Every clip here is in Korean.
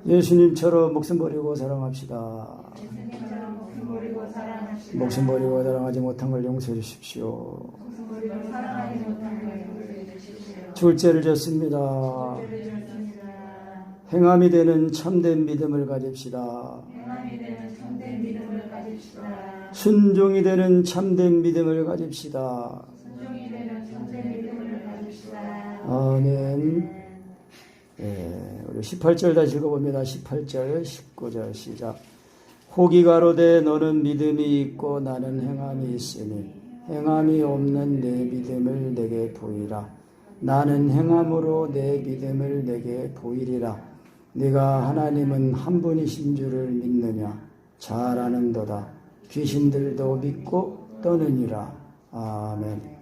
예수님처럼 목숨 버리고 사랑합시다. 목숨 버리고 사랑하지 못한 걸 용서해 주십시오. 죽을 죄를 졌습니다. 행함이 되는 참된 믿음을 가집시다. 순종이 되는 참된 믿음을 가집시다. 아멘. 우리 18절 다시 읽어봅니다. 18절, 19절 시작. 혹이 가로되 너는 믿음이 있고 나는 행함이 있으니 행함이 없는 내 믿음을 내게 보이라. 나는 행함으로 내 믿음을 내게 보이리라. 네가 하나님은 한 분이신 줄을 믿느냐? 잘 아는도다. 귀신들도 믿고 떠느니라. 아멘.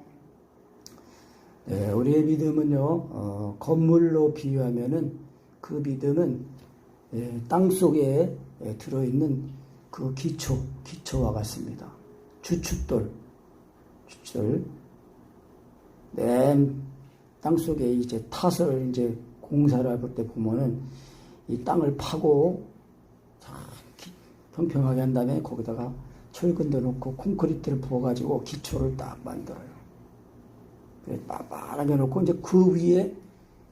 네, 우리의 믿음은요, 건물로 비유하면은 그 믿음은 땅 속에 들어있는 그 기초와 같습니다. 주춧돌. 땅 속에 이제 탓을 이제 공사를 할 때 보면은 이 땅을 파고 평평하게 한 다음에 거기다가 철근도 넣고 콘크리트를 부어가지고 기초를 딱 만들어요. 빠르게 놓고 이제 그 위에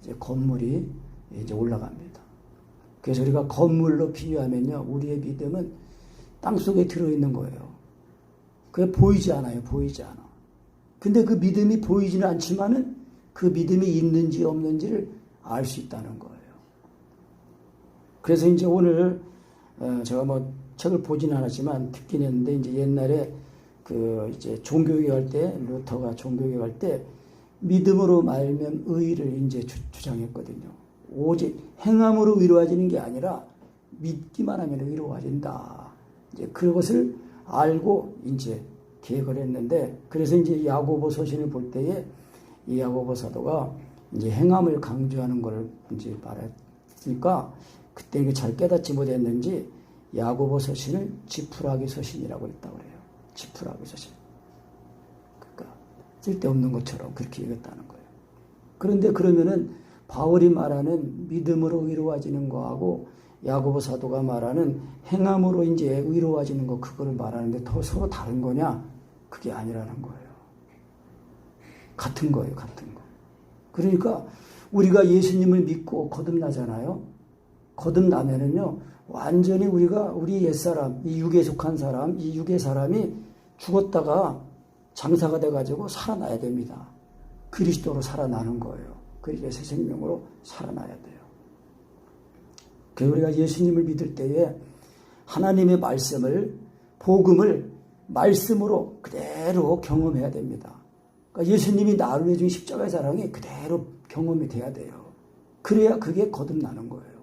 이제 건물이 이제 올라갑니다. 그래서 우리가 건물로 비유하면요, 우리의 믿음은 땅 속에 들어있는 거예요. 그게 보이지 않아요. 보이지 않아. 근데 그 믿음이 보이지는 않지만은 그 믿음이 있는지 없는지를 알 수 있다는 거예요. 그래서 이제 오늘 제가 뭐 책을 보진 않았지만 듣긴 했는데, 이제 옛날에 그 이제 종교개혁 할 때, 루터가 종교개혁 할 때 믿음으로 말면 의를 이제 주장했거든요. 오직 행함으로 위로해지는 게 아니라 믿기만 하면 위로해진다. 이제 그것을 알고 이제 개혁을 했는데, 그래서 이제 야고보 서신을 볼 때에 이 야고보 사도가 이제 행함을 강조하는 걸 이제 말했으니까 그때 이게 잘 깨닫지 못했는지 야고보 서신을 지푸라기 서신이라고 했다고 그래요. 지푸라기 서신. 그러니까 쓸데없는 것처럼 그렇게 얘기했다는 거예요. 그런데 그러면은 바울이 말하는 믿음으로 위로해지는 거하고 야고보 사도가 말하는 행함으로 이제 위로해지는 거, 그거를 말하는데 더 서로 다른 거냐? 그게 아니라는 거예요. 같은 거예요, 같은 거. 그러니까 우리가 예수님을 믿고 거듭나잖아요. 거듭나면은요, 완전히 우리가 우리 옛사람, 이 육에 속한 사람, 이 육의 사람이 죽었다가 장사가 돼가지고 살아나야 됩니다. 그리스도로 살아나는 거예요. 그리스도의 새 생명으로 살아나야 돼요. 그래서 우리가 예수님을 믿을 때에 하나님의 말씀을, 복음을 말씀으로 그대로 경험해야 됩니다. 그러니까 예수님이 나를 위해 준 십자가의 사랑이 그대로 경험이 돼야 돼요. 그래야 그게 거듭나는 거예요.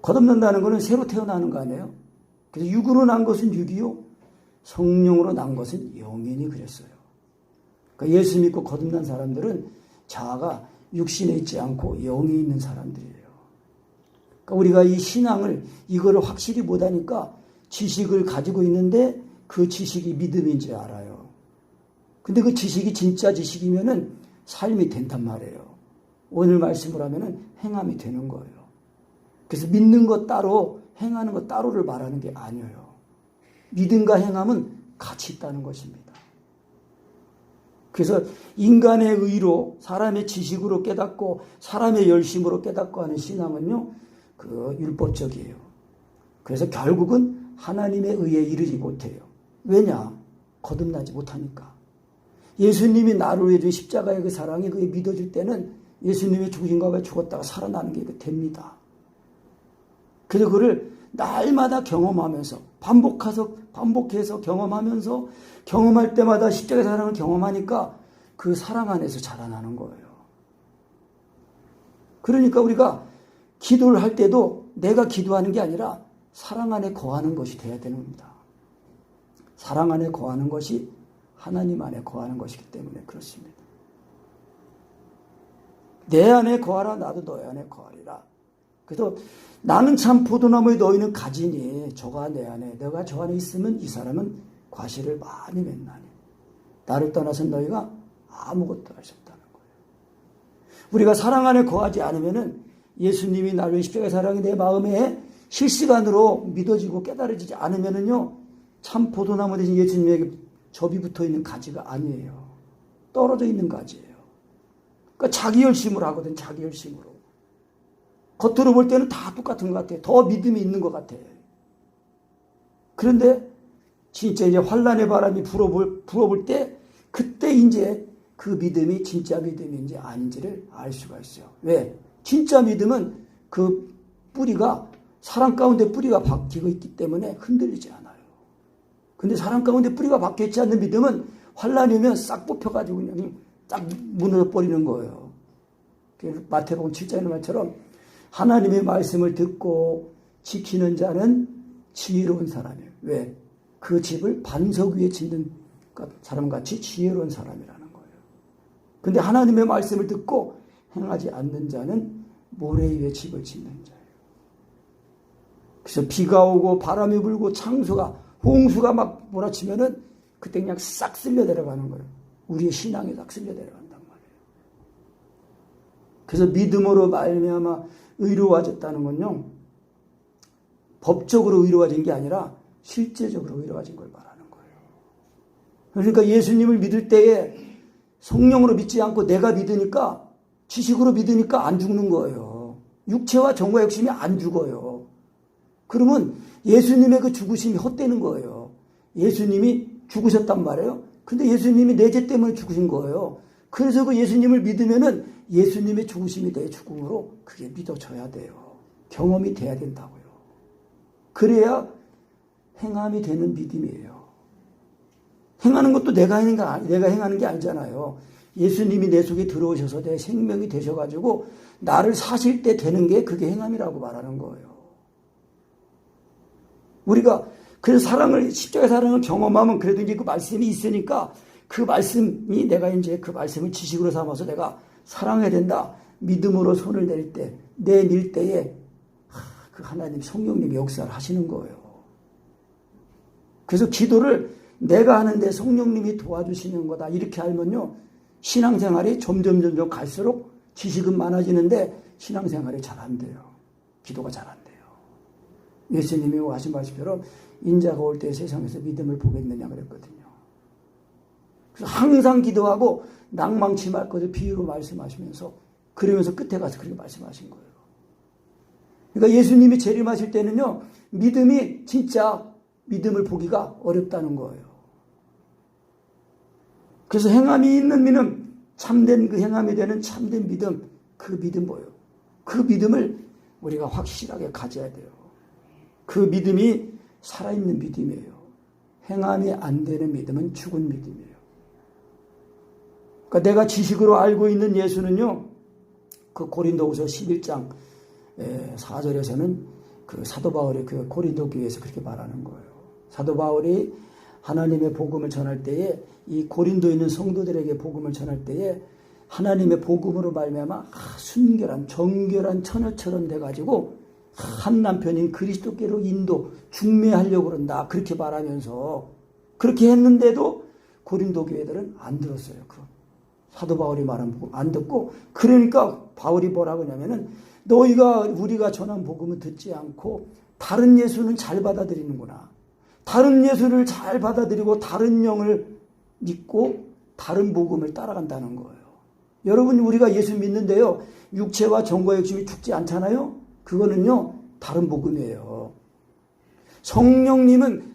거듭난다는 것은 새로 태어나는 거 아니에요? 그래서 육으로 난 것은 육이요, 성령으로 난 것은 영이니 그랬어요. 그러니까 예수 믿고 거듭난 사람들은 자아가 육신에 있지 않고 영이 있는 사람들이에요. 그러니까 우리가 이 신앙을, 이거를 확실히 못하니까 지식을 가지고 있는데 그 지식이 믿음인지 알아요. 근데 그 지식이 진짜 지식이면은 삶이 된단 말이에요. 오늘 말씀을 하면은 행함이 되는 거예요. 그래서 믿는 것 따로, 행하는 것 따로를 말하는 게 아니에요. 믿음과 행함은 같이 있다는 것입니다. 그래서 인간의 의로, 사람의 지식으로 깨닫고 사람의 열심으로 깨닫고 하는 신앙은요, 그 율법적이에요. 그래서 결국은 하나님의 의에 이르지 못해요. 왜냐? 거듭나지 못하니까. 예수님이 나를 위해 준 십자가의 그 사랑이 그게 믿어질 때는 예수님의 죽으신가 봐 죽었다가 살아나는 게 됩니다. 그래서 그를 날마다 경험하면서 반복해서 경험하면서 경험할 때마다 십자가의 사랑을 경험하니까 그 사랑 안에서 자라나는 거예요. 그러니까 우리가 기도를 할 때도 내가 기도하는 게 아니라 사랑 안에 거하는 것이 돼야 되는 겁니다. 사랑 안에 거하는 것이 하나님 안에 거하는 것이기 때문에 그렇습니다. 내 안에 거하라, 나도 너희 안에 거하리라. 그래서 나는 참 포도나무에 너희는 가지니 저가 내 안에, 내가 저 안에 있으면 이 사람은 과실을 많이 맺나니 나를 떠나서 너희가 아무것도 할 수 없다는 거예요. 우리가 사랑 안에 거하지 않으면은 예수님이 나를 위해 십자가의 사랑이 내 마음에 실시간으로 믿어지고 깨달아지지 않으면은요, 참 포도나무 대신 예수님에게 접이 붙어 있는 가지가 아니에요. 떨어져 있는 가지예요. 그러니까 자기 열심으로 하거든, 자기 열심으로. 겉으로 볼 때는 다 똑같은 것 같아요. 더 믿음이 있는 것 같아요. 그런데 진짜 이제 환란의 바람이 불어볼 때, 그때 이제 그 믿음이 진짜 믿음인지 아닌지를 알 수가 있어요. 왜? 진짜 믿음은 그 뿌리가, 사랑 가운데 뿌리가 박히고 있기 때문에 흔들리지 않아요. 근데 사랑 가운데 뿌리가 박혀 있지 않는 믿음은 환란이 오면 싹 뽑혀가지고 그냥 딱 무너져 버리는 거예요. 마태복음 7장의 말처럼 하나님의 말씀을 듣고 지키는 자는 지혜로운 사람이에요. 왜? 그 집을 반석 위에 짓는 사람같이 지혜로운 사람이라는 거예요. 근데 하나님의 말씀을 듣고 행하지 않는 자는 모래 위에 집을 짓는 자예요. 그래서 비가 오고 바람이 불고 홍수가 막 몰아치면은 그때 그냥 싹 쓸려 내려가는 거예요. 우리의 신앙이 싹 쓸려 내려간단 말이에요. 그래서 믿음으로 말미암아 의로워졌다는 건요, 법적으로 의로워진 게 아니라 실제적으로 의로워진 걸 말하는 거예요. 그러니까 예수님을 믿을 때에 성령으로 믿지 않고 내가 믿으니까, 지식으로 믿으니까 안 죽는 거예요. 육체와 정과 욕심이 안 죽어요. 그러면 예수님의 그 죽으심이 헛되는 거예요. 예수님이 죽으셨단 말이에요. 근데 예수님이 내 죄 때문에 죽으신 거예요. 그래서 그 예수님을 믿으면은 예수님의 죽으심이 내 죽음으로 그게 믿어져야 돼요. 경험이 돼야 된다고요. 그래야 행함이 되는 믿음이에요. 행하는 것도 내가 행하는 게 아니잖아요. 예수님이 내 속에 들어오셔서 내 생명이 되셔가지고 나를 사실 때 되는 게 그게 행함이라고 말하는 거예요. 우리가 그래서 십자가의 사랑을 경험하면 그래도 이제 그 말씀이 있으니까 그 말씀이 내가 이제 그 말씀을 지식으로 삼아서 내가 사랑해야 된다. 믿음으로 손을 내밀 때에 그 하나님 성령님이 역사를 하시는 거예요. 그래서 기도를 내가 하는데 성령님이 도와주시는 거다. 이렇게 알면요, 신앙생활이 점점 갈수록 지식은 많아지는데 신앙생활이 잘 안 돼요. 기도가 잘 안 돼요. 예수님이 하신 말씀처럼 인자가 올 때 세상에서 믿음을 보겠느냐 그랬거든요. 그래서 항상 기도하고 낭망치 말 것을 비유로 말씀하시면서 그러면서 끝에 가서 그렇게 말씀하신 거예요. 그러니까 예수님이 재림하실 때는요, 믿음이 진짜 믿음을 보기가 어렵다는 거예요. 그래서 행함이 있는 믿음, 참된 그 행함이 되는 참된 믿음, 그 믿음 뭐예요? 그 믿음을 우리가 확실하게 가져야 돼요. 그 믿음이 살아있는 믿음이에요. 행함이 안 되는 믿음은 죽은 믿음이에요. 그러니까 내가 지식으로 알고 있는 예수는요, 그 고린도후서 11장 4절에서는 그 사도 바울이 그 고린도 교회에서 그렇게 말하는 거예요. 사도 바울이 하나님의 복음을 전할 때에 이 고린도에 있는 성도들에게 복음을 전할 때에 하나님의 복음으로 말미암아 순결한 정결한 처녀처럼 돼가지고 한 남편인 그리스도께로 중매하려고 그런다. 그렇게 말하면서 그렇게 했는데도 고린도 교회들은 안 들었어요. 그 사도 바울이 말한 복음 안 듣고, 그러니까 바울이 뭐라고 하냐면은 우리가 전한 복음을 듣지 않고 다른 예수는 잘 받아들이는구나. 다른 예수를 잘 받아들이고 다른 영을 믿고 다른 복음을 따라간다는 거예요. 여러분, 우리가 예수 믿는데요, 육체와 정과 욕심이 죽지 않잖아요. 그거는요, 다른 복음이에요. 성령님은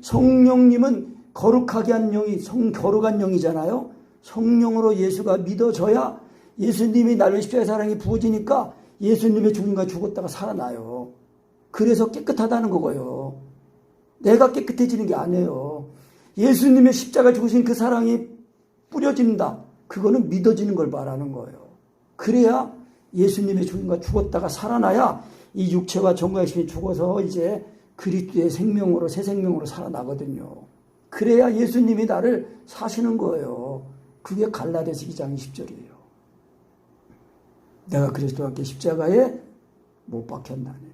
거룩하게 한 영이 거룩한 영이잖아요. 성령으로 예수가 믿어져야 예수님이 나를 십자가의 사랑이 부어지니까 예수님의 죽음과 죽었다가 살아나요. 그래서 깨끗하다는 거고요. 내가 깨끗해지는 게 아니에요. 예수님의 십자가 죽으신 그 사랑이 뿌려진다. 그거는 믿어지는 걸 말하는 거예요. 그래야 예수님의 죽음과 죽었다가 살아나야 이 육체와 정과 욕심이 죽어서 이제 그리스도의 생명으로, 새 생명으로 살아나거든요. 그래야 예수님이 나를 사시는 거예요. 그게 갈라디아서 2장 20절이에요. 내가 그리스도와 함께 십자가에 못 박혔나니.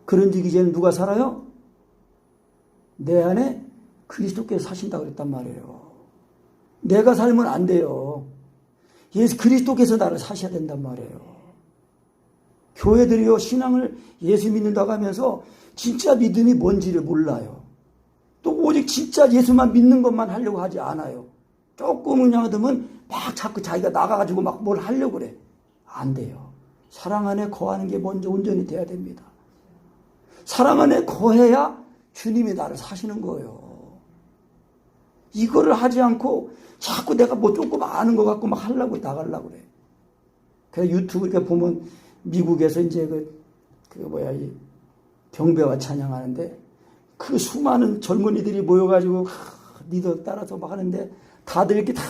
그런즉 이제는 누가 살아요? 내 안에 그리스도께서 사신다고 그랬단 말이에요. 내가 살면 안 돼요. 예수 그리스도께서 나를 사셔야 된단 말이에요. 교회들이요, 신앙을 예수 믿는다고 하면서 진짜 믿음이 뭔지를 몰라요. 또 오직 진짜 예수만 믿는 것만 하려고 하지 않아요. 조금 은양하면 막 자꾸 자기가 나가가지고 막 뭘 하려고 그래. 안 돼요. 사랑 안에 거하는 게 먼저 온전히 돼야 됩니다. 사랑 안에 거해야 주님이 나를 사시는 거예요. 이거를 하지 않고 자꾸 내가 뭐 조금 아는 것 같고 막 하려고 나가려고 그래. 그래서 유튜브 이렇게 보면 미국에서 이제 이 경배와 찬양하는데 그 수많은 젊은이들이 모여가지고 리더 따라서 막 하는데 다들 이렇게 다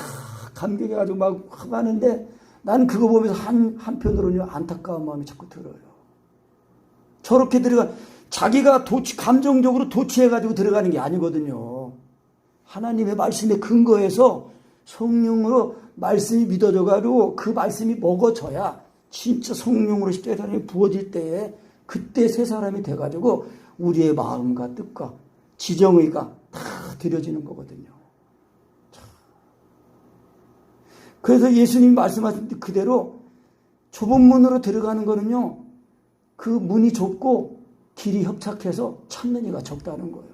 감격해가지고 막 하는데 나는 그거 보면서 한편으로는 안타까운 마음이 자꾸 들어요. 저렇게 자기가 감정적으로 도취해가지고 들어가는 게 아니거든요. 하나님의 말씀에 근거해서 성령으로 말씀이 믿어져가지고 그 말씀이 먹어져야 진짜 성령으로 십자가에 부어질 때에 그때 새 사람이 돼가지고 우리의 마음과 뜻과 지정의가 다 드려지는 거거든요. 그래서 예수님이 말씀하신 그대로 좁은 문으로 들어가는 거는요, 그 문이 좁고 길이 협착해서 찾는 이가 적다는 거예요.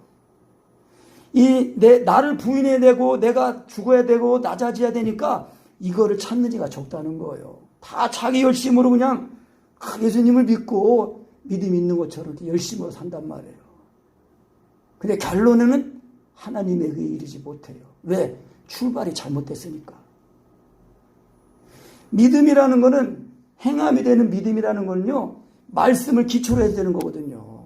나를 부인해내고 내가 죽어야 되고 낮아져야 되니까 이거를 찾는 이가 적다는 거예요. 다 자기 열심으로 그냥 예수님을 믿고 믿음 있는 것처럼 열심으로 산단 말이에요. 근데 결론에는 하나님에게 이르지 못해요. 왜? 출발이 잘못됐으니까. 믿음이라는 거는, 행함이 되는 믿음이라는 거는요, 말씀을 기초로 해야 되는 거거든요.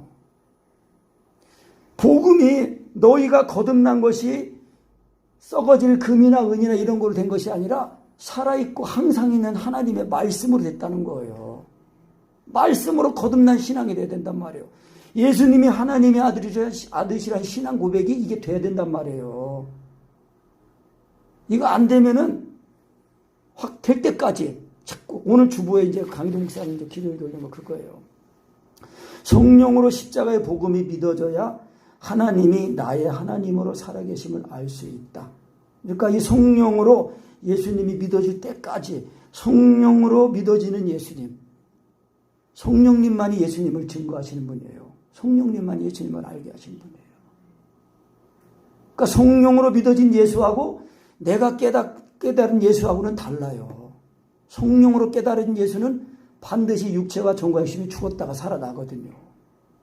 복음이 너희가 거듭난 것이 썩어질 금이나 은이나 이런 걸로 된 것이 아니라 살아있고 항상 있는 하나님의 말씀으로 됐다는 거예요. 말씀으로 거듭난 신앙이 돼야 된단 말이에요. 예수님이 하나님의 아들이라는 신앙 고백이 이게 돼야 된단 말이에요. 이거 안 되면은 확 될 때까지 자꾸 오늘 주보에 이제 강희동 목사님 이제 기도를 돌리면 그럴 거예요. 성령으로 십자가의 복음이 믿어져야 하나님이 나의 하나님으로 살아계심을 알 수 있다. 그러니까 이 성령으로 예수님이 믿어질 때까지 성령으로 믿어지는 예수님. 성령님만이 예수님을 증거하시는 분이에요. 성령님만이 예수님을 알게 하시는 분이에요. 그러니까 성령으로 믿어진 예수하고 내가 깨달은 예수하고는 달라요. 성령으로 깨달은 예수는 반드시 육체와 정과 육신이 죽었다가 살아나거든요.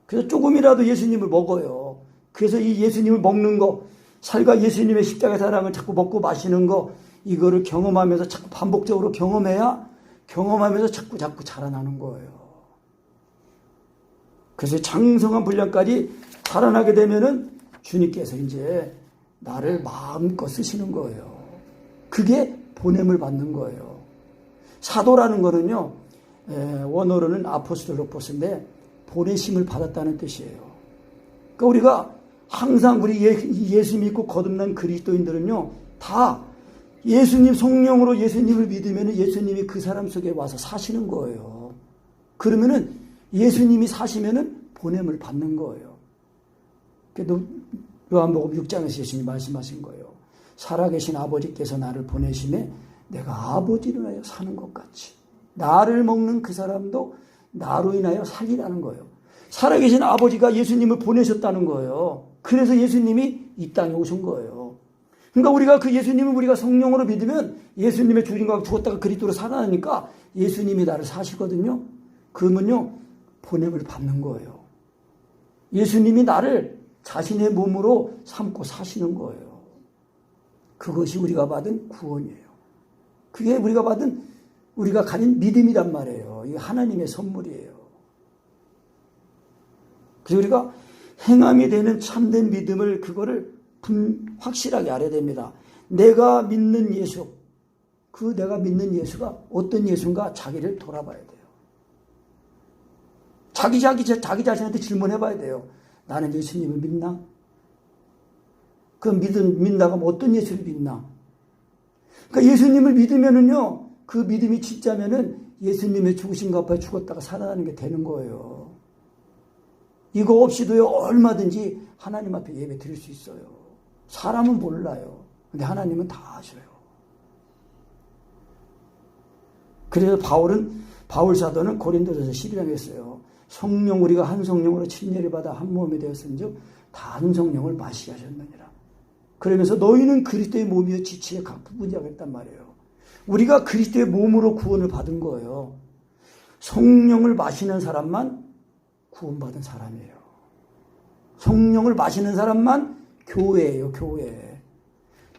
그래서 조금이라도 예수님을 먹어요. 그래서 이 예수님을 먹는 거, 살과 예수님의 십자가의 사랑을 자꾸 먹고 마시는 거, 이거를 경험하면서 자꾸 반복적으로 경험하면서 자꾸 자라나는 거예요. 그래서 장성한 분량까지 자라나게 되면은 주님께서 이제 나를 마음껏 쓰시는 거예요. 그게 보냄을 받는 거예요. 사도라는 거는요, 원어로는 아포스톨로포스인데 보내심을 받았다는 뜻이에요. 그러니까 우리가 항상 우리 예수 믿고 거듭난 그리스도인들은요, 다 예수님 성령으로 예수님을 믿으면 예수님이 그 사람 속에 와서 사시는 거예요. 그러면은 예수님이 사시면은 보냄을 받는 거예요. 그래도 요한복음 6장에서 예수님이 말씀하신 거예요. 살아계신 아버지께서 나를 보내심에 내가 아버지로 인하여 사는 것 같이 나를 먹는 그 사람도 나로 인하여 살리라는 거예요. 살아계신 아버지가 예수님을 보내셨다는 거예요. 그래서 예수님이 이 땅에 오신 거예요. 그러니까 우리가 그 예수님을 우리가 성령으로 믿으면 예수님의 죽임과 죽었다가 그리스도로 살아나니까 예수님이 나를 사시거든요. 그러면요, 보냄을 받는 거예요. 예수님이 나를 자신의 몸으로 삼고 사시는 거예요. 그것이 우리가 받은 구원이에요. 그게 우리가 가진 믿음이란 말이에요. 이게 하나님의 선물이에요. 그래서 우리가 행함이 되는 참된 믿음을 그거를 확실하게 알아야 됩니다. 내가 믿는 예수, 내가 믿는 예수가 어떤 예수인가 자기를 돌아봐야 돼요. 자기 자신한테 질문해봐야 돼요. 나는 예수님을 믿나? 그 믿나가 어떤 예수를 믿나? 그러니까 예수님을 믿으면은요, 그 믿음이 진짜면은 예수님의 죽으신 것 앞에 죽었다가 살아나는 게 되는 거예요. 이거 없이도요, 얼마든지 하나님 앞에 예배 드릴 수 있어요. 사람은 몰라요. 근데 하나님은 다 아셔요. 그래서 바울 사도는 고린도전서 11장에 했어요. 성령 우리가 한 성령으로 침례를 받아 한 몸이 되었은즉 다 한 성령을 마시게 하셨느니라. 그러면서 너희는 그리스도의 몸이여 지체의 각 부분이라고 했단 말이에요. 우리가 그리스도의 몸으로 구원을 받은 거예요. 성령을 마시는 사람만 구원받은 사람이에요. 성령을 마시는 사람만 교회예요. 교회.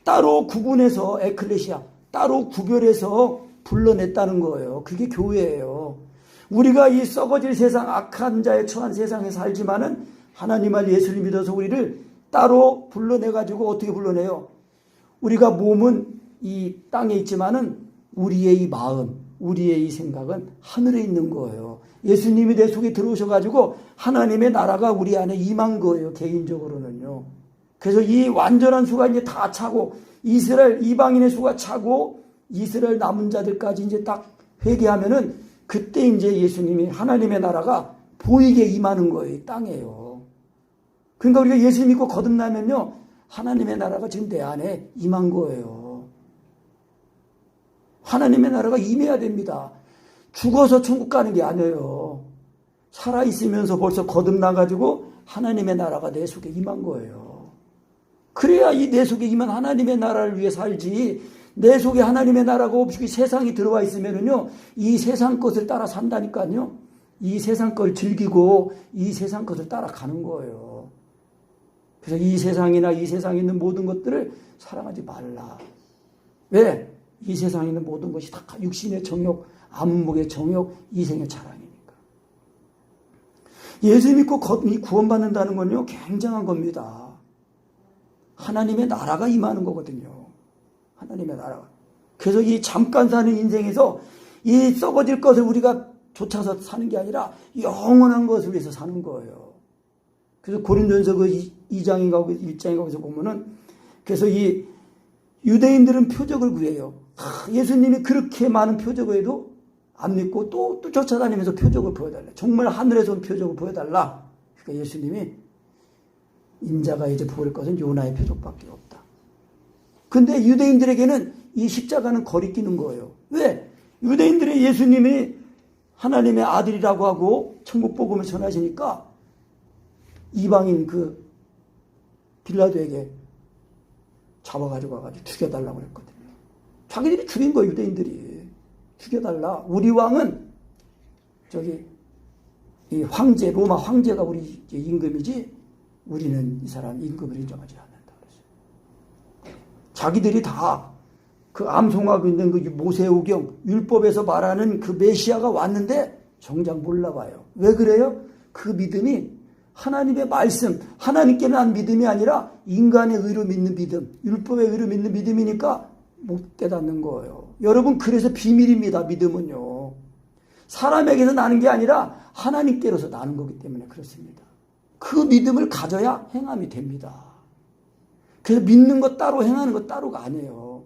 따로 구분해서 에클레시아 따로 구별해서 불러냈다는 거예요. 그게 교회예요. 우리가 이 썩어질 세상 악한 자에 처한 세상에 살지만은 하나님 알 예수를 믿어서 우리를 따로 불러내가지고 어떻게 불러내요? 우리가 몸은 이 땅에 있지만은 우리의 이 마음, 우리의 이 생각은 하늘에 있는 거예요. 예수님이 내 속에 들어오셔가지고 하나님의 나라가 우리 안에 임한 거예요. 개인적으로는요. 그래서 이 완전한 수가 이제 다 차고 이스라엘 이방인의 수가 차고 이스라엘 남은 자들까지 이제 딱 회개하면은 그때 이제 예수님이 하나님의 나라가 보이게 임하는 거예요. 이 땅에요. 그러니까 우리가 예수 믿고 거듭나면요. 하나님의 나라가 지금 내 안에 임한 거예요. 하나님의 나라가 임해야 됩니다. 죽어서 천국 가는 게 아니에요. 살아있으면서 벌써 거듭나가지고 하나님의 나라가 내 속에 임한 거예요. 그래야 이 내 속에 임한 하나님의 나라를 위해 살지 내 속에 하나님의 나라가 없이 세상이 들어와 있으면은요, 이 세상 것을 따라 산다니까요. 이 세상 걸 즐기고 이 세상 것을 따라가는 거예요. 그래서 이 세상이나 이 세상에 있는 모든 것들을 사랑하지 말라. 왜? 이 세상에 있는 모든 것이 다 육신의 정욕, 안목의 정욕, 이생의 자랑이니까. 예수 믿고 구원받는다는 건요, 굉장한 겁니다. 하나님의 나라가 임하는 거거든요. 하나님의 나라가. 그래서 이 잠깐 사는 인생에서 이 썩어질 것을 우리가 쫓아서 사는 게 아니라 영원한 것을 위해서 사는 거예요. 그래서 고린도전서 그 2장인가 1장인가 거기서 보면은 그래서 이 유대인들은 표적을 구해요. 예수님이 그렇게 많은 표적을 해도 안 믿고 또 쫓아다니면서 표적을 보여달라. 정말 하늘에서 온 표적을 보여달라. 그러니까 예수님이 인자가 이제 보일 것은 요나의 표적밖에 없다. 근데 유대인들에게는 이 십자가는 거리끼는 거예요. 왜? 유대인들의 예수님이 하나님의 아들이라고 하고 천국 복음을 전하시니까 이방인 그 빌라도에게 잡아가지고 와가지고 죽여달라고 그랬거든요. 자기들이 죽인 거예요, 유대인들이. 죽여달라. 우리 왕은 이 황제, 로마 황제가 우리 임금이지 우리는 이 사람 임금을 인정하지 않는다 그랬어요. 자기들이 다 그 암송하고 있는 그 모세오경 율법에서 말하는 그 메시아가 왔는데 정작 몰라봐요. 왜 그래요? 그 믿음이 하나님의 말씀, 하나님께 난 믿음이 아니라 인간의 의로 믿는 믿음, 율법의 의로 믿는 믿음이니까 못 깨닫는 거예요. 여러분, 그래서 비밀입니다. 믿음은요. 사람에게서 나는 게 아니라 하나님께로서 나는 거기 때문에 그렇습니다. 그 믿음을 가져야 행함이 됩니다. 그래서 믿는 것 따로 행하는 것 따로가 아니에요.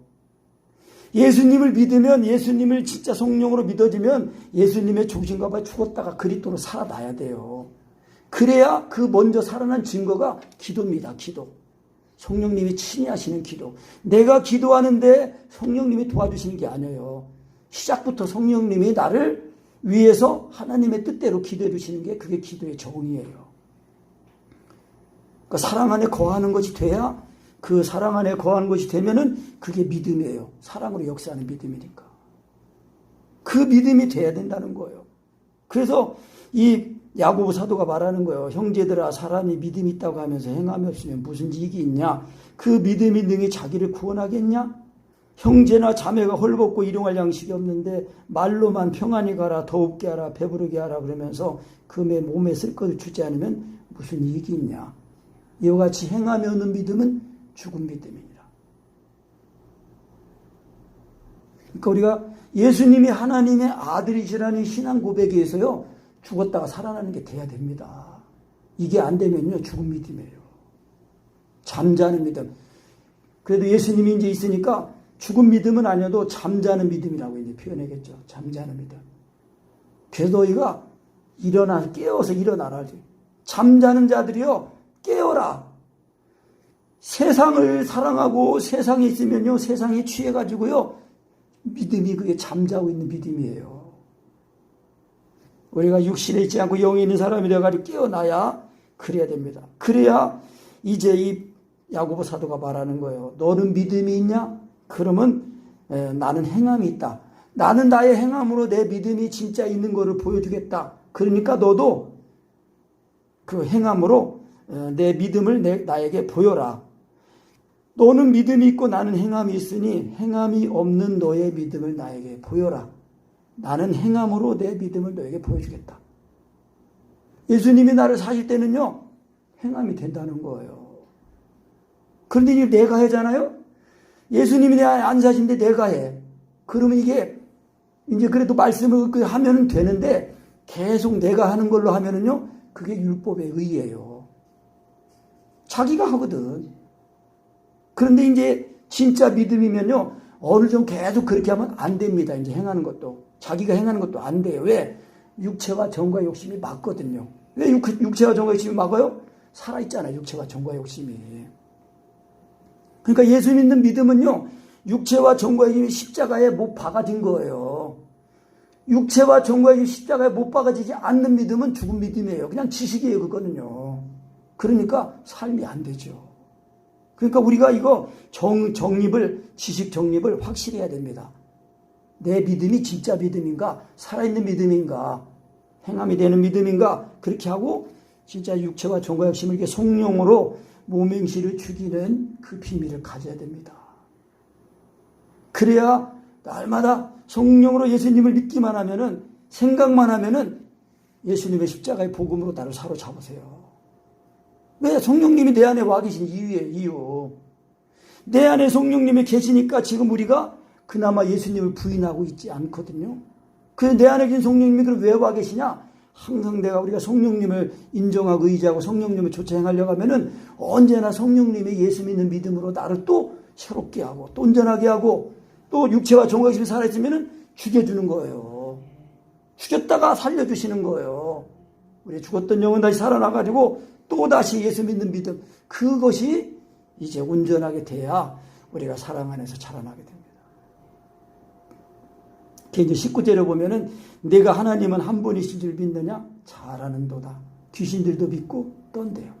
예수님을 믿으면, 예수님을 진짜 성령으로 믿어지면 예수님의 죽으신 바 죽었다가 그리스도로 살아나야 돼요. 그래야 그 먼저 살아난 증거가 기도입니다. 기도. 성령님이 친히 하시는 기도. 내가 기도하는데 성령님이 도와주시는 게 아니에요. 시작부터 성령님이 나를 위해서 하나님의 뜻대로 기도해 주시는 게 그게 기도의 정의예요. 그러니까 사랑 안에 거하는 것이 돼야, 그 사랑 안에 거하는 것이 되면은 그게 믿음이에요. 사랑으로 역사하는 믿음이니까. 그 믿음이 돼야 된다는 거예요. 그래서 이 야고보 사도가 말하는 거예요. 형제들아, 사람이 믿음이 있다고 하면서 행함이 없으면 무슨 이익이 있냐? 그 믿음이 능히 자기를 구원하겠냐? 형제나 자매가 헐벗고 일용할 양식이 없는데 말로만 평안히 가라, 더웁게 하라, 배부르게 하라 그러면서 그 몸에 쓸 것을 주지 않으면 무슨 이익이 있냐? 이와 같이 행함이 없는 믿음은 죽은 믿음이니라. 그러니까 우리가 예수님이 하나님의 아들이시라는 신앙 고백에서요, 죽었다가 살아나는 게 돼야 됩니다. 이게 안 되면요, 죽은 믿음이에요. 잠자는 믿음. 그래도 예수님이 이제 있으니까 죽은 믿음은 아니어도 잠자는 믿음이라고 이제 표현하겠죠. 잠자는 믿음. 그래서 너희가 깨어서 일어나라. 잠자는 자들이요, 깨어라. 세상을 사랑하고 세상에 있으면요, 세상에 취해가지고요, 믿음이 그게 잠자고 있는 믿음이에요. 우리가 육신에 있지 않고 영에 있는 사람이 되어가지고 깨어나야 그래야 됩니다. 그래야 이제 이 야고보 사도가 말하는 거예요. 너는 믿음이 있냐? 그러면 나는 행함이 있다. 나는 나의 행함으로 내 믿음이 진짜 있는 것을 보여주겠다. 그러니까 너도 그 행함으로 내 믿음을 나에게 보여라. 너는 믿음이 있고 나는 행함이 있으니 행함이 없는 너의 믿음을 나에게 보여라. 나는 행함으로 내 믿음을 너에게 보여주겠다. 예수님이 나를 사실 때는요, 행함이 된다는 거예요. 그런데 내가 하잖아요? 예수님이 내 안에 안 사신데 내가 해. 그러면 이게 이제 그래도 말씀을 하면 되는데 계속 내가 하는 걸로 하면은요, 그게 율법의 의예요. 자기가 하거든. 그런데 이제 진짜 믿음이면요, 어느 정도 계속 그렇게 하면 안 됩니다. 이제 행하는 것도. 자기가 행하는 것도 안 돼요. 왜? 육체와 정과 욕심이 맞거든요. 왜 육체와 정과 욕심이 막아요? 살아있잖아요. 육체와 정과 욕심이. 그러니까 예수 믿는 믿음은요, 육체와 정과 욕심이 십자가에 못 박아진 거예요. 육체와 정과 욕심이 십자가에 못 박아지지 않는 믿음은 죽은 믿음이에요. 그냥 지식이에요, 그거는요. 그러니까 삶이 안 되죠. 그러니까 우리가 이거 지식 정립을 확실히 해야 됩니다. 내 믿음이 진짜 믿음인가? 살아있는 믿음인가? 행함이 되는 믿음인가? 그렇게 하고 진짜 육체와 정과 욕심을 이렇게 성령으로 모맹시를 죽이는 그 비밀을 가져야 됩니다. 그래야 날마다 성령으로 예수님을 믿기만 하면은, 생각만 하면은 예수님의 십자가의 복음으로 나를 사로잡으세요. 왜? 성령님이 내 안에 와 계신 이유. 내 안에 성령님이 계시니까 지금 우리가 그나마 예수님을 부인하고 있지 않거든요. 그래서 내 안에 계신 성령님이 그럼 왜 와 계시냐? 항상 우리가 성령님을 인정하고 의지하고 성령님을 쫓아 행하려고 하면은 언제나 성령님의 예수 믿는 믿음으로 나를 또 새롭게 하고 또 온전하게 하고 또 육체와 정과 욕심이 살아있으면은 죽여주는 거예요. 죽였다가 살려주시는 거예요. 우리 죽었던 영혼 다시 살아나가지고 또 다시 예수 믿는 믿음, 그것이 이제 온전하게 돼야 우리가 사랑 안에서 자라나게 됩니다. 이제 19절에 보면은 내가 하나님은 한 분이신 줄 믿느냐? 잘하는도다. 귀신들도 믿고 떤대요.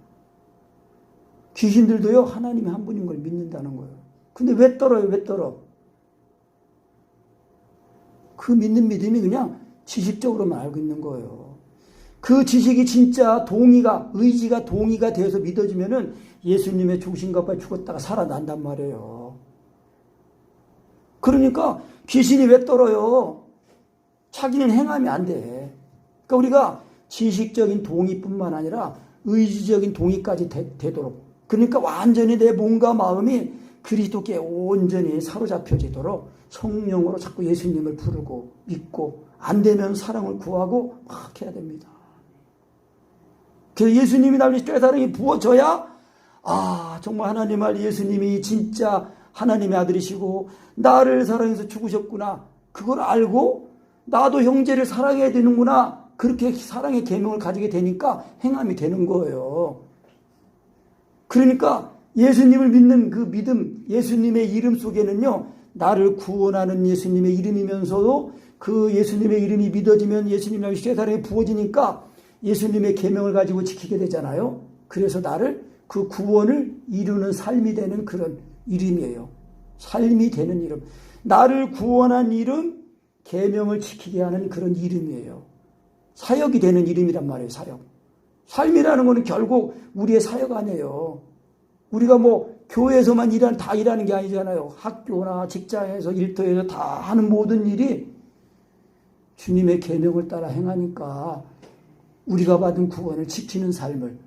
귀신들도요, 하나님이 한 분인 걸 믿는다는 거예요. 근데 왜 떨어요? 왜 떨어? 그 믿는 믿음이 그냥 지식적으로만 알고 있는 거예요. 그 지식이 진짜 의지가 동의가 되어서 믿어지면은 예수님의 죽으신 값에 죽었다가 살아난단 말이에요. 그러니까 귀신이 왜 떨어요? 자기는 행하면 안 돼. 그러니까 우리가 지식적인 동의뿐만 아니라 의지적인 동의까지 되도록, 그러니까 완전히 내 몸과 마음이 그리스도께 온전히 사로잡혀지도록 성령으로 자꾸 예수님을 부르고 믿고 안 되면 사랑을 구하고 막 해야 됩니다. 그래서 예수님이 나를 꾀사랑이 부어져야 정말 하나님 알 예수님이 진짜 하나님의 아들이시고 나를 사랑해서 죽으셨구나, 그걸 알고 나도 형제를 사랑해야 되는구나, 그렇게 사랑의 계명을 가지게 되니까 행함이 되는 거예요. 그러니까 예수님을 믿는 그 믿음, 예수님의 이름 속에는요, 나를 구원하는 예수님의 이름이면서도 그 예수님의 이름이 믿어지면 예수님의 꾀사랑이 부어지니까 예수님의 계명을 가지고 지키게 되잖아요. 그래서 나를 그 구원을 이루는 삶이 되는 그런 이름이에요. 삶이 되는 이름. 나를 구원한 이름, 계명을 지키게 하는 그런 이름이에요. 사역이 되는 이름이란 말이에요. 사역. 삶이라는 것은 결국 우리의 사역 아니에요. 우리가 교회에서만 다 일하는 게 아니잖아요. 학교나 직장에서 일터에서 다 하는 모든 일이 주님의 계명을 따라 행하니까 우리가 받은 구원을 지키는 삶을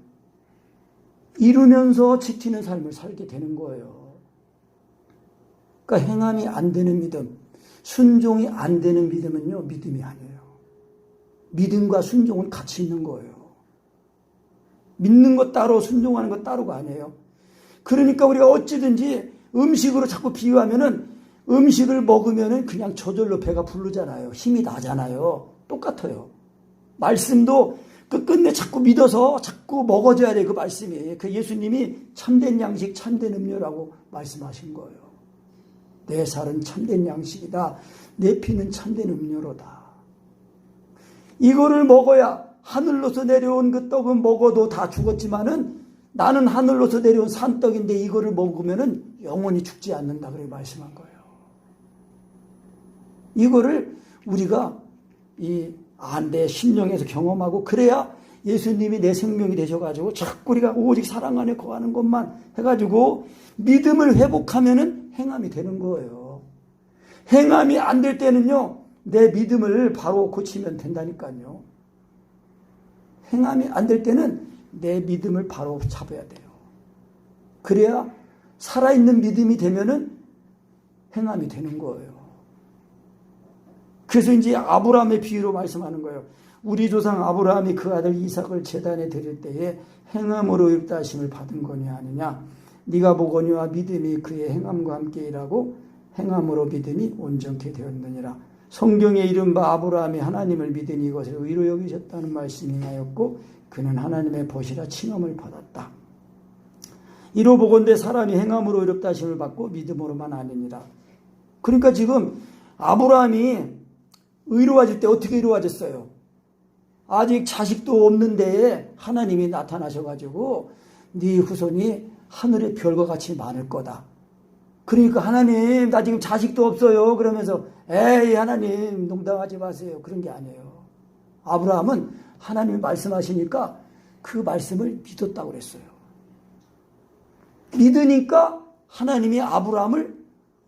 이루면서 지키는 삶을 살게 되는 거예요. 그러니까 행함이 안 되는 믿음, 순종이 안 되는 믿음은요, 믿음이 아니에요. 믿음과 순종은 같이 있는 거예요. 믿는 것 따로 순종하는 것 따로가 아니에요. 그러니까 우리가 어찌든지 음식으로 자꾸 비유하면은 음식을 먹으면은 그냥 저절로 배가 부르잖아요. 힘이 나잖아요. 똑같아요. 말씀도 끝내 자꾸 믿어서 자꾸 먹어줘야 돼, 그 말씀이. 그 예수님이 참된 양식, 참된 음료라고 말씀하신 거예요. 내 살은 참된 양식이다. 내 피는 참된 음료로다. 이거를 먹어야 하늘로서 내려온 그 떡은 먹어도 다 죽었지만은 나는 하늘로서 내려온 산떡인데 이거를 먹으면은 영원히 죽지 않는다. 그렇게 말씀한 거예요. 이거를 우리가 이 안대 심령에서 경험하고 그래야 예수님이 내 생명이 되셔가지고 자꾸 우리가 오직 사랑 안에 거하는 것만 해가지고 믿음을 회복하면은 행함이 되는 거예요. 행함이 안 될 때는요, 내 믿음을 바로 고치면 된다니까요. 행함이 안 될 때는 내 믿음을 바로 잡아야 돼요. 그래야 살아있는 믿음이 되면은 행함이 되는 거예요. 그래서 이제 아브라함의 비유로 말씀하는 거예요. 우리 조상 아브라함이 그 아들 이삭을 제단에 드릴 때에 행함으로 의롭다 하심을 받은 거냐 아니냐. 네가 보거니와 믿음이 그의 행함과 함께 일하고 행함으로 믿음이 온전케 되었느니라. 성경에 이른 바 아브라함이 하나님을 믿으니 이것을 의로 여기셨다는 말씀이 하였고 그는 하나님의 보시라 칭함을 받았다. 이로 보건대 사람이 행함으로 의롭다 하심을 받고 믿음으로만 아니니라. 그러니까 지금 아브라함이 의로워질 때 어떻게 의로워졌어요? 아직 자식도 없는데 하나님이 나타나셔가지고 네 후손이 하늘의 별과 같이 많을 거다. 그러니까 하나님 나 지금 자식도 없어요. 그러면서 에이 하나님 농담하지 마세요. 그런 게 아니에요. 아브라함은 하나님이 말씀하시니까 그 말씀을 믿었다고 그랬어요. 믿으니까 하나님이 아브라함을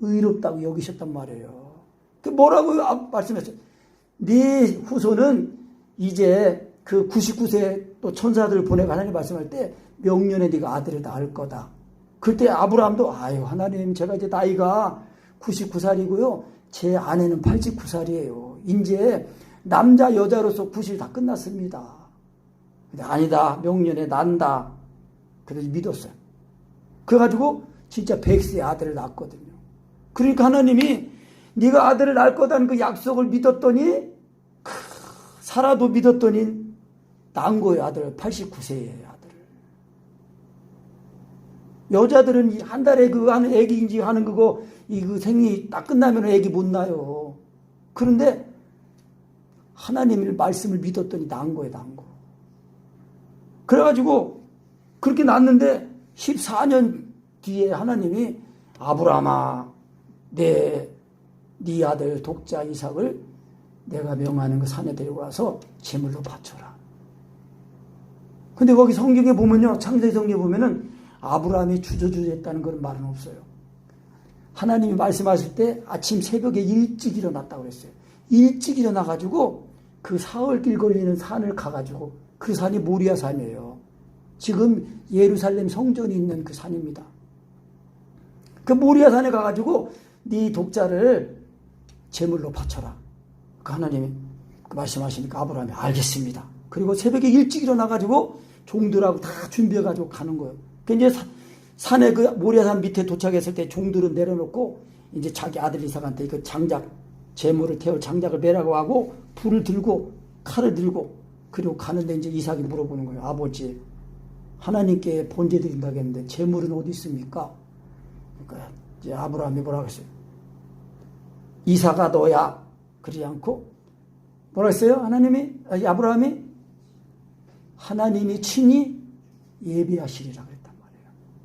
의롭다고 여기셨단 말이에요. 뭐라고 말씀했어요? 네 후손은 이제 그 99세 또 천사들을 보내고 하나님 말씀할 때 명년에 네가 아들을 낳을 거다. 그때 아브라함도 아유 하나님 제가 이제 나이가 99살이고요. 제 아내는 89살이에요. 이제 남자 여자로서 90이 다 끝났습니다. 근데 아니다. 명년에 난다. 그래서 믿었어요. 그래가지고 진짜 100세의 아들을 낳았거든요. 그러니까 하나님이 네가 아들을 낳을 거다는 그 약속을 믿었더니 살아도 믿었더니 낳은 거예요. 아들 89세의 아들을. 여자들은 한 달에 그 하는 애기인지 하는 그거 그 생리 딱 끝나면 애기 못 낳아요. 그런데 하나님의 말씀을 믿었더니 낳은 거예요. 낳은 거. 그래가지고 그렇게 낳았는데 14년 뒤에 하나님이 아브라함아 네 아들 독자 이삭을 내가 명하는 그 산에 데리고 와서 제물로 바쳐라. 근데 거기 성경에 보면요. 창세기 성경에 보면은 아브라함이 주저주저했다는 그런 말은 없어요. 하나님이 말씀하실 때 아침 새벽에 일찍 일어났다고 그랬어요. 일찍 일어나가지고 그 사흘길 걸리는 산을 가가지고 그 산이 모리아 산이에요. 지금 예루살렘 성전이 있는 그 산입니다. 그 모리아 산에 가가지고 네 독자를 제물로 바쳐라. 그 하나님이 말씀하시니까 아브라함이 알겠습니다. 그리고 새벽에 일찍 일어나가지고 종들하고 다 준비해가지고 가는 거예요. 그 이제 산에 그 모리아산 밑에 도착했을 때 종들은 내려놓고 이제 자기 아들 이삭한테 그 장작, 제물을 태울 장작을 매라고 하고 불을 들고 칼을 들고 그리고 가는데 이제 이삭이 물어보는 거예요. 아버지, 하나님께 번제 드린다고 했는데 제물은 어디 있습니까? 그러니까 이제 아브라함이 뭐라고 했어요? 이삭아 너야. 그러지 않고 뭐라 했어요? 아브라함이 하나님이 친히 예비하시리라 그랬단 말이에요.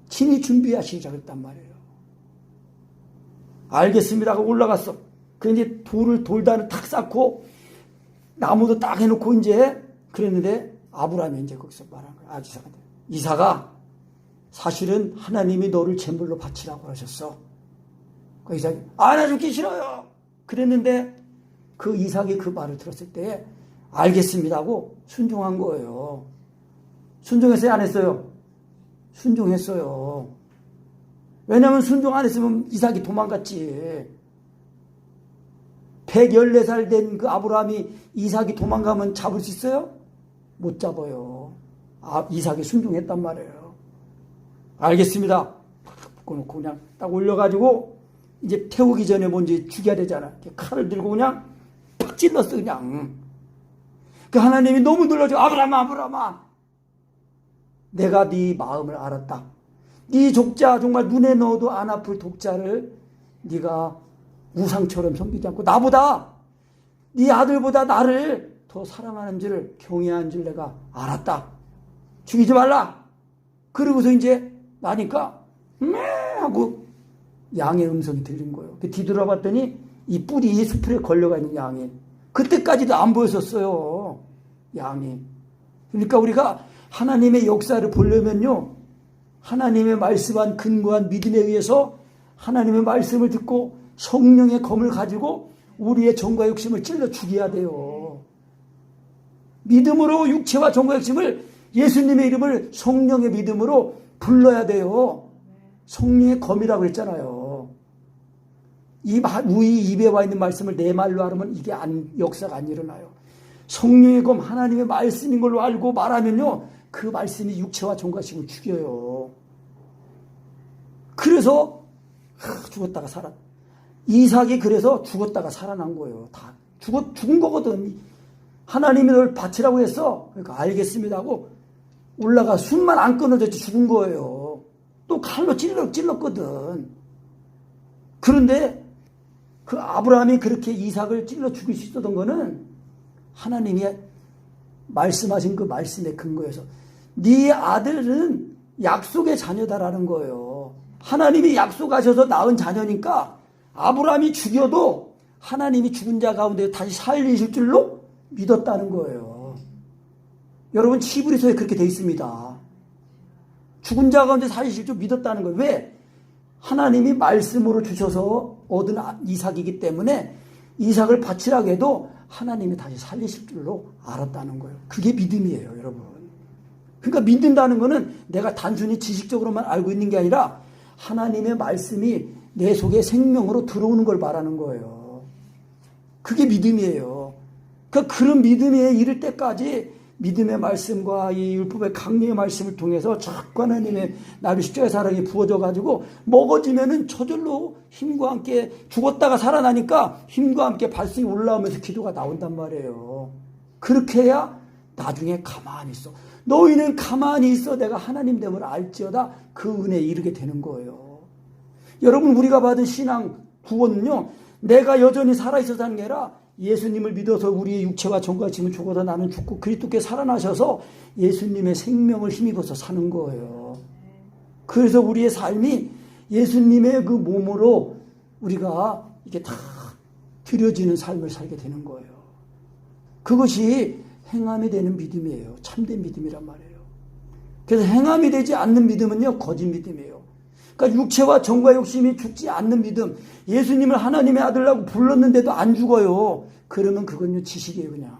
친히 준비하시리라 그랬단 말이에요. 알겠습니다 하고 올라갔어. 그 이제 돌단을 탁 쌓고 나무도 딱 해놓고 이제 그랬는데 아브라함이 이제 거기서 말한 거야. 이삭한테. 이삭아 사실은 하나님이 너를 제물로 바치라고 하셨어. 그 이삭이 나 죽기 싫어요. 그랬는데 그 이삭이 그 말을 들었을 때 알겠습니다 하고 순종한 거예요. 순종했어요? 안 했어요? 순종했어요. 왜냐하면 순종 안 했으면 이삭이 도망갔지. 114살 된 그 아브라함이 이삭이 도망가면 잡을 수 있어요? 못 잡아요. 이삭이 순종했단 말이에요. 알겠습니다. 묶어놓고 그냥 딱 올려가지고 이제 태우기 전에 먼저 죽여야 되잖아. 칼을 들고 그냥 팍 찔렀어 그냥. 그 하나님이 너무 놀라죠. 아브라함아 내가 네 마음을 알았다. 네 족자 정말 눈에 넣어도 안 아플 독자를 네가 우상처럼 섬기지 않고 나보다 네 아들보다 나를 더 사랑하는 줄 경외하는 줄 내가 알았다. 죽이지 말라. 그러고서 이제 나니까 하고 양의 음성이 들린 거예요. 뒤돌아봤더니 이 뿌리 숲에 걸려가 있는 양이 그때까지도 안 보였었어요. 양이. 그러니까 우리가 하나님의 역사를 보려면요, 하나님의 말씀한 근거한 믿음에 의해서 하나님의 말씀을 듣고 성령의 검을 가지고 우리의 정과 욕심을 찔러 죽여야 돼요. 믿음으로 육체와 정과 욕심을 예수님의 이름을 성령의 믿음으로 불러야 돼요. 성령의 검이라고 했잖아요. 우리 입에 와 있는 말씀을 내 말로 하면 이게 역사가 안 일어나요. 성령의 검, 하나님의 말씀인 걸로 알고 말하면요, 그 말씀이 육체와 정과 욕심을 죽여요. 그래서 죽었다가 살아. 이삭이 그래서 죽었다가 살아난 거예요. 다 죽은 거거든. 하나님이 널 바치라고 했어. 그러니까 알겠습니다 하고 올라가 숨만 안 끊어졌지 죽은 거예요. 또 칼로 찔렀거든. 그런데 그 아브라함이 그렇게 이삭을 찔러 죽일 수 있었던 거는 하나님이 말씀하신 그 말씀의 근거에서 네 아들은 약속의 자녀다라는 거예요. 하나님이 약속하셔서 낳은 자녀니까 아브라함이 죽여도 하나님이 죽은 자 가운데 다시 살리실 줄로 믿었다는 거예요. 여러분 히브리서에 그렇게 되어 있습니다. 죽은 자 가운데 살리실 줄 믿었다는 거예요. 왜? 하나님이 말씀으로 주셔서 얻은 이삭이기 때문에 이삭을 바치라고 해도 하나님이 다시 살리실 줄로 알았다는 거예요. 그게 믿음이에요, 여러분. 그러니까 믿는다는 거는 내가 단순히 지식적으로만 알고 있는 게 아니라 하나님의 말씀이 내 속에 생명으로 들어오는 걸 말하는 거예요. 그게 믿음이에요. 그러니까 그런 믿음에 이를 때까지 믿음의 말씀과 이 율법의 강령의 말씀을 통해서 자꾸 하나님의 나를 십자가의 사랑이 부어져 가지고 먹어지면은 저절로 힘과 함께 죽었다가 살아나니까 힘과 함께 발성이 올라오면서 기도가 나온단 말이에요. 그렇게 해야 나중에 가만히 있어. 너희는 가만히 있어 내가 하나님 됨을 알지어다. 그 은혜에 이르게 되는 거예요. 여러분 우리가 받은 신앙 구원은요, 내가 여전히 살아있어서 하는 게 아니라 예수님을 믿어서 우리의 육체와 정과 짐을 죽어서 나는 죽고 그리스도께 살아나셔서 예수님의 생명을 힘입어서 사는 거예요. 그래서 우리의 삶이 예수님의 그 몸으로 우리가 이게 다 들여지는 삶을 살게 되는 거예요. 그것이 행함이 되는 믿음이에요. 참된 믿음이란 말이에요. 그래서 행함이 되지 않는 믿음은요, 거짓 믿음이에요. 그러니까 육체와 정과 욕심이 죽지 않는 믿음, 예수님을 하나님의 아들라고 불렀는데도 안 죽어요. 그러면 그건요 지식이에요, 그냥.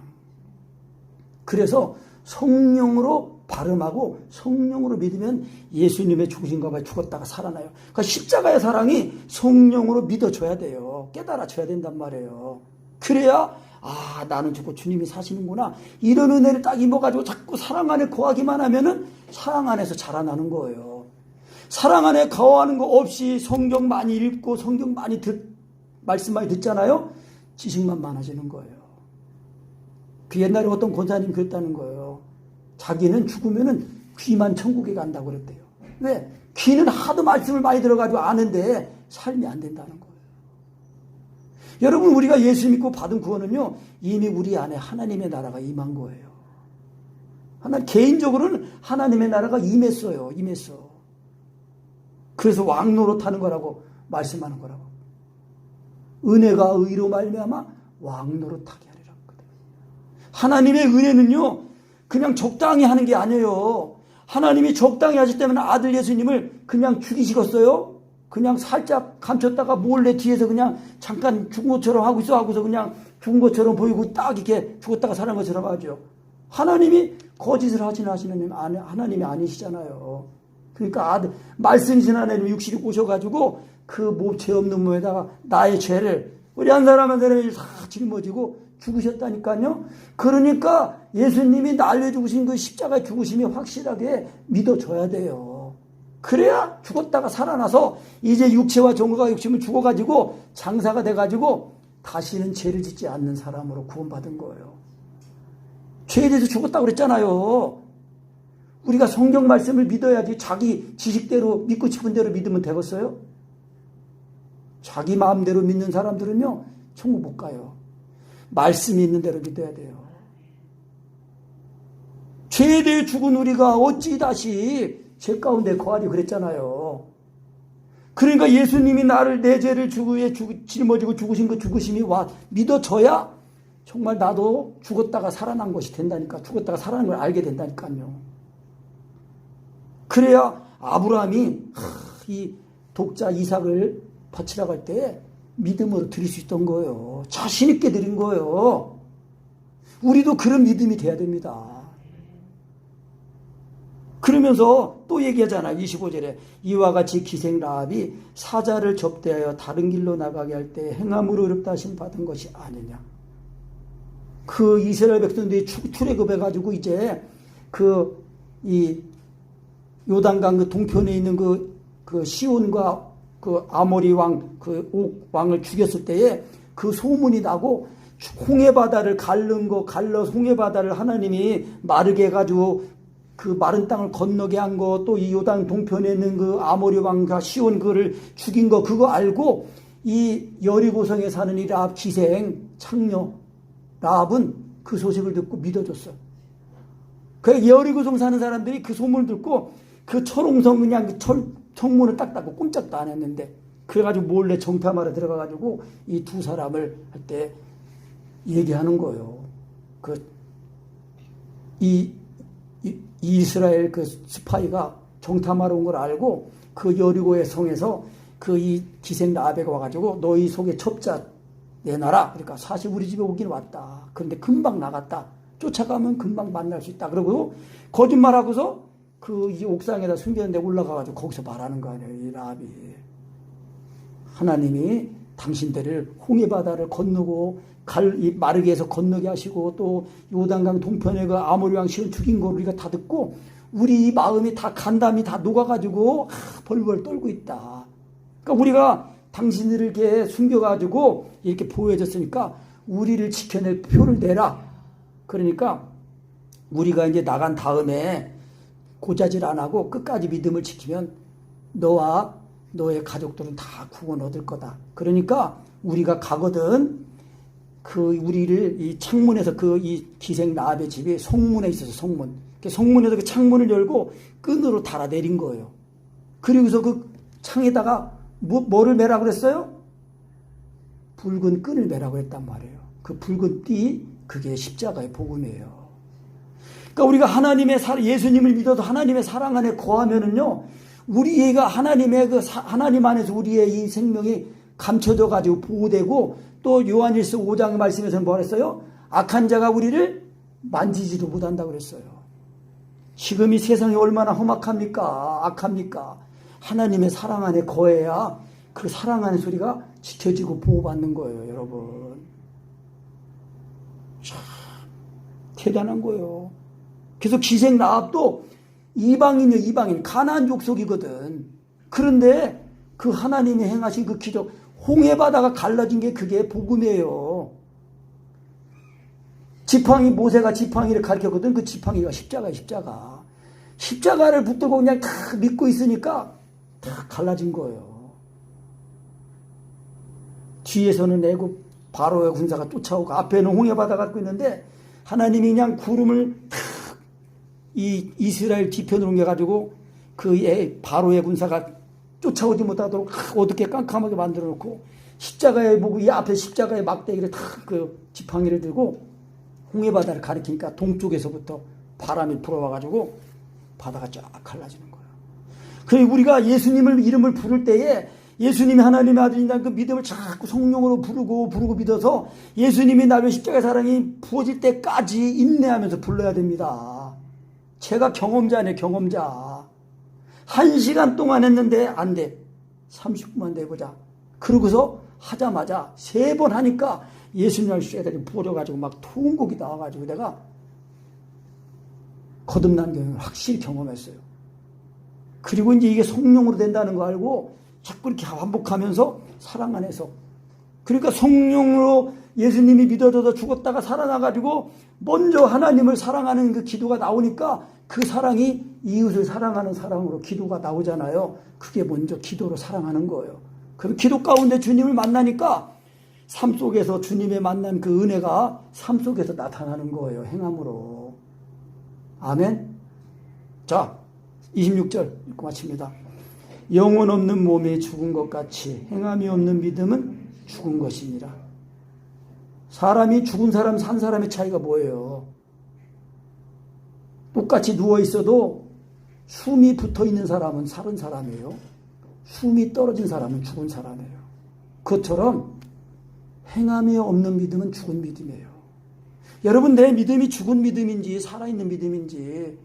그래서 성령으로 발음하고 성령으로 믿으면 예수님의 죽으신가 봐요. 죽었다가 살아나요. 그러니까 십자가의 사랑이 성령으로 믿어줘야 돼요. 깨달아줘야 된단 말이에요. 그래야 나는 죽고 주님이 사시는구나. 이런 은혜를 딱 입어가지고 자꾸 사랑 안에 거하기만 하면은 사랑 안에서 자라나는 거예요. 사랑 안에 거하는 거 없이 성경 많이 읽고 성경 많이 말씀 많이 듣잖아요. 지식만 많아지는 거예요. 그 옛날에 어떤 권사님 그랬다는 거예요. 자기는 죽으면은 귀만 천국에 간다고 그랬대요. 왜? 귀는 하도 말씀을 많이 들어가지고 아는데 삶이 안 된다는 거예요. 여러분 우리가 예수 믿고 받은 구원은요, 이미 우리 안에 하나님의 나라가 임한 거예요. 개인적으로는 하나님의 나라가 임했어요. 임했어. 그래서 왕노릇하는 거라고 말씀하는 거라고. 은혜가 의로 말미암아 왕노릇하게 하리라. 하나님의 은혜는요 그냥 적당히 하는 게 아니에요. 하나님이 적당히 하실 때면 아들 예수님을 그냥 죽이시겠어요? 그냥 살짝 감췄다가 몰래 뒤에서 그냥 잠깐 죽은 것처럼 하고서 그냥 죽은 것처럼 보이고 딱 이렇게 죽었다가 살아난 것처럼 하죠. 하나님이 거짓을 하시는 하나님이 아니시잖아요. 그러니까 말씀이신 하나님이 육신이 오셔가지고 그 죄 없는 몸에다가 나의 죄를 우리 한 사람 한 사람이 다 짊어지고 죽으셨다니까요. 그러니까 예수님이 날려 죽으신 그 십자가 죽으심이 확실하게 믿어줘야 돼요. 그래야 죽었다가 살아나서 이제 육체와 정과 욕심을 죽어가지고 장사가 돼가지고 다시는 죄를 짓지 않는 사람으로 구원받은 거예요. 죄에 대해서 죽었다고 그랬잖아요. 우리가 성경 말씀을 믿어야지 자기 지식대로 믿고 싶은 대로 믿으면 되겠어요? 자기 마음대로 믿는 사람들은요, 천국 못 가요. 말씀이 있는 대로 믿어야 돼요. 죄에 대해 죽은 우리가 어찌 다시 죄 가운데 거하리 그랬잖아요. 그러니까 예수님이 나를 내 죄를 위해 짊어지고 죽으신 그 죽으심이 와 믿어져야 정말 나도 죽었다가 살아난 것이 된다니까. 죽었다가 살아난 걸 알게 된다니까요. 그래야 아브라함이 이 독자 이삭을 바치러 갈 때 믿음으로 드릴 수 있던 거예요. 자신 있게 드린 거예요. 우리도 그런 믿음이 돼야 됩니다. 그러면서 또 얘기하잖아. 25절에 이와 같이 기생 라합이 사자를 접대하여 다른 길로 나가게 할 때 행함으로 어렵다 하심 받은 것이 아니냐. 그 이스라엘 백성들이 출애굽해가지고 이제 이 요단강 그 동편에 있는 그 시온과 그 아모리 왕, 그 옥 왕을 죽였을 때에 그 소문이 나고 홍해바다를 갈라서 홍해바다를 하나님이 마르게 해가지고 그 마른 땅을 건너게 한 거, 또 이 요단 동편에 있는 그 아모리 왕과 시온 그를 죽인 거, 그거 알고 이 여리고성에 사는 이 라합 기생 창녀 라합은 그 소식을 듣고 믿어줬어. 그 여리고성 사는 사람들이 그 소문을 듣고 그 철옹성 그냥 청문을 딱 닫고 꼼짝도 안 했는데, 그래가지고 몰래 정탐하러 들어가가지고 이 두 사람을 할 때 얘기하는 거예요. 이스라엘 그 스파이가 정탐하러 온 걸 알고 그 여리고의 성에서 그 이 기생 라합에가 와가지고 너희 속에 첩자 내놔라. 그러니까 사실 우리 집에 오긴 왔다. 그런데 금방 나갔다. 쫓아가면 금방 만날 수 있다. 그러고 거짓말하고서 그 이 옥상에다 숨겼는데 올라가가지고 거기서 말하는 거 아니에요. 이 라합이. 하나님이 당신들을 홍해바다를 건너고 이 마르게에서 건너게 하시고 또 요단강 동편에 그 아모리 왕 시온 죽인 걸 우리가 다 듣고 우리 마음이 다 간담이 다 녹아가지고 벌벌 떨고 있다. 그러니까 우리가 당신들을 이렇게 숨겨가지고 이렇게 보호해줬으니까 우리를 지켜낼 표를 내라. 그러니까 우리가 이제 나간 다음에 고자질 안 하고 끝까지 믿음을 지키면 너와 너의 가족들은 다 구원 얻을 거다. 그러니까 우리가 가거든 우리를 이 창문에서 이 기생 라합의 집이 성문에 있어서 성문. 성문에서 그 창문을 열고 끈으로 달아 내린 거예요. 그리고서 그 창에다가 뭐를 매라고 그랬어요? 붉은 끈을 매라고 했단 말이에요. 그 붉은 띠, 그게 십자가의 복음이에요. 그러니까 우리가 예수님을 믿어도 하나님의 사랑 안에 거하면은요, 우리가 하나님 안에서 우리의 이 생명이 감춰져 가지고 보호되고, 또 요한일서 5장 말씀에서는 뭐라 했어요? 악한 자가 우리를 만지지도 못한다고 그랬어요. 지금 이 세상이 얼마나 험악합니까? 악합니까? 하나님의 사랑 안에 거해야 그 사랑 안에서 우리가 지켜지고 보호받는 거예요, 여러분. 참 대단한 거예요. 그래서 기생 라합도 이방인이요, 이방인. 가나안 족속이거든. 그런데 그 하나님이 행하신 그 기적, 홍해바다가 갈라진 게 그게 복음이에요. 모세가 지팡이를 가르쳤거든. 그 지팡이가 십자가야, 십자가. 십자가를 붙들고 그냥 다 믿고 있으니까 다 갈라진 거예요. 뒤에서는 애굽 바로의 군사가 쫓아오고 앞에는 홍해바다가 갖고 있는데 하나님이 그냥 구름을 탁 이 이스라엘 뒤편으로 옮겨가지고 바로의 군사가 쫓아오지 못하도록 어둡게 깜깜하게 만들어 놓고 십자가에 보고 이 앞에 십자가의 막대기를 탁 그 지팡이를 들고 홍해바다를 가리키니까 동쪽에서부터 바람이 불어와가지고 바다가 쫙 갈라지는 거예요. 그리고 우리가 예수님을 이름을 부를 때에 예수님이 하나님의 아들이라는 그 믿음을 자꾸 성령으로 부르고 믿어서 예수님이 나를 십자가의 사랑이 부어질 때까지 인내하면서 불러야 됩니다. 제가 경험자네, 경험자. 1시간 동안 했는데 안 돼. 30분만 더 해보자. 그러고서 하자마자 3번 하니까 예수님을 쇠다리 부어져가지고 막 통곡이 나와가지고 내가 거듭난 경험을 확실히 경험했어요. 그리고 이제 이게 성령으로 된다는 거 알고 자꾸 이렇게 반복하면서 사랑 안에서. 그러니까 성령으로 예수님이 믿어져서 죽었다가 살아나가지고 먼저 하나님을 사랑하는 그 기도가 나오니까 그 사랑이 이웃을 사랑하는 사랑으로 기도가 나오잖아요. 그게 먼저 기도로 사랑하는 거예요. 그럼 기도 가운데 주님을 만나니까 삶 속에서 주님의 만난 그 은혜가 삶 속에서 나타나는 거예요. 행함으로. 아멘. 자, 26절 읽고 마칩니다. 영혼 없는 몸이 죽은 것 같이 행함이 없는 믿음은 죽은 것이니라. 사람이 죽은 사람 산 사람의 차이가 뭐예요? 똑같이 누워 있어도 숨이 붙어 있는 사람은 살은 사람이에요. 숨이 떨어진 사람은 죽은 사람이에요. 그것처럼 행함이 없는 믿음은 죽은 믿음이에요. 여러분, 내 믿음이 죽은 믿음인지 살아있는 믿음인지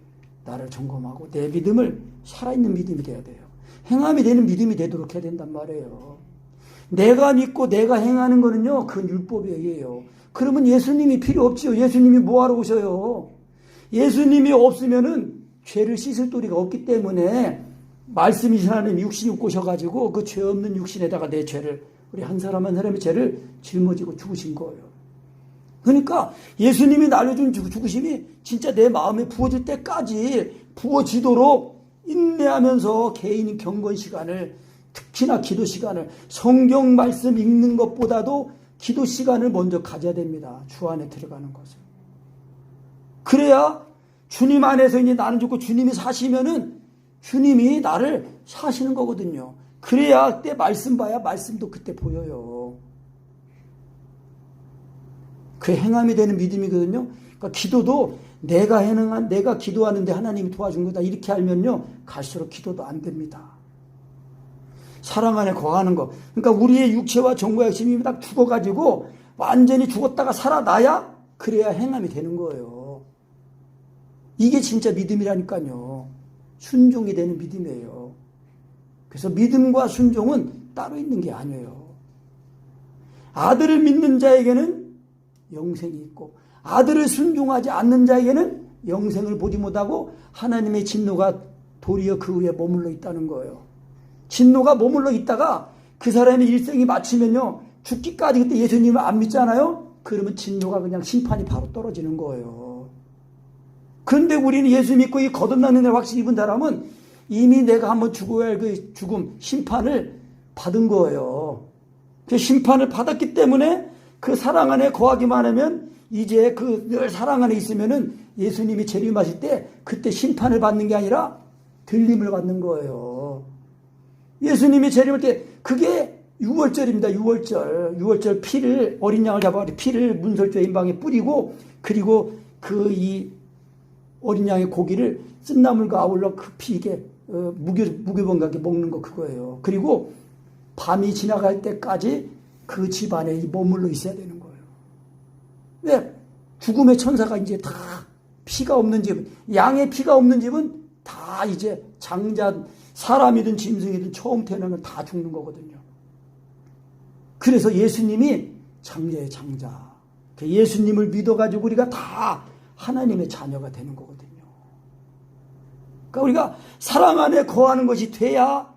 나를 점검하고 내 믿음을 살아있는 믿음이 돼야 돼요. 행함이 되는 믿음이 되도록 해야 된단 말이에요. 내가 믿고 내가 행하는 거는요, 그건 율법이에요. 그러면 예수님이 필요 없지요. 예수님이 뭐하러 오셔요? 예수님이 없으면은 죄를 씻을 도리가 없기 때문에 말씀이신 하나님 육신이 오셔가지고 그 죄 없는 육신에다가 내 죄를, 우리 한 사람 한 사람의 죄를 짊어지고 죽으신 거예요. 그러니까 예수님이 날려준 죽으심이 진짜 내 마음에 부어질 때까지 부어지도록 인내하면서 개인 경건 시간을, 특히나 기도 시간을, 성경 말씀 읽는 것보다도 기도 시간을 먼저 가져야 됩니다. 주 안에 들어가는 것을. 그래야 주님 안에서 이제 나는 죽고 주님이 사시면은 주님이 나를 사시는 거거든요. 그래야 그때 말씀 봐야 말씀도 그때 보여요. 그 행함이 되는 믿음이거든요. 그러니까 기도도 내가 기도하는데 하나님이 도와준 거다 이렇게 알면요, 갈수록 기도도 안 됩니다. 사랑 안에 거하는 거. 그러니까 우리의 육체와 정과 욕심이 딱 죽어가지고 완전히 죽었다가 살아나야 그래야 행함이 되는 거예요. 이게 진짜 믿음이라니까요. 순종이 되는 믿음이에요. 그래서 믿음과 순종은 따로 있는 게 아니에요. 아들을 믿는 자에게는 영생이 있고 아들을 순종하지 않는 자에게는 영생을 보지 못하고 하나님의 진노가 도리어 그 위에 머물러 있다는 거예요. 진노가 머물러 있다가 그 사람의 일생이 마치면요, 죽기까지 그때 예수님을 안 믿잖아요. 그러면 진노가 그냥 심판이 바로 떨어지는 거예요. 그런데 우리는 예수 믿고 이 거듭나는 날 확실히 입은 사람은 이미 내가 한번 죽어야 할 그 죽음, 심판을 받은 거예요. 그 심판을 받았기 때문에 그 사랑 안에 거하기만 하면 이제 그 늘 사랑 안에 있으면은 예수님이 재림하실 때 그때 심판을 받는 게 아니라 들림을 받는 거예요. 예수님이 재림할 때 그게 6월절입니다. 6월절 피를, 어린 양을 잡아가지고 피를 문설주의 임방에 뿌리고, 그리고 그 이 어린 양의 고기를 쓴나물과 아울러 그 피 이게 무교병하게 먹는 거 그거예요. 그리고 밤이 지나갈 때까지 그 집안에 머물러 있어야 되는 거예요. 왜? 죽음의 천사가 이제 다 피가 없는 집은, 양의 피가 없는 집은 다 이제 장자, 사람이든 짐승이든 처음 태어나면 다 죽는 거거든요. 그래서 예수님이 장자의 장자. 예수님을 믿어가지고 우리가 다 하나님의 자녀가 되는 거거든요. 그러니까 우리가 사랑 안에 거하는 것이 돼야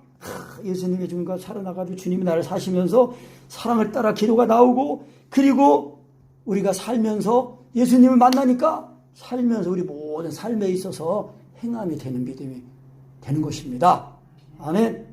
예수님의 죽음과 살아나가지고 주님이 나를 사시면서 사랑을 따라 기도가 나오고, 그리고 우리가 살면서 예수님을 만나니까 살면서 우리 모든 삶에 있어서 행함이 되는 믿음이 되는 것입니다. 아멘.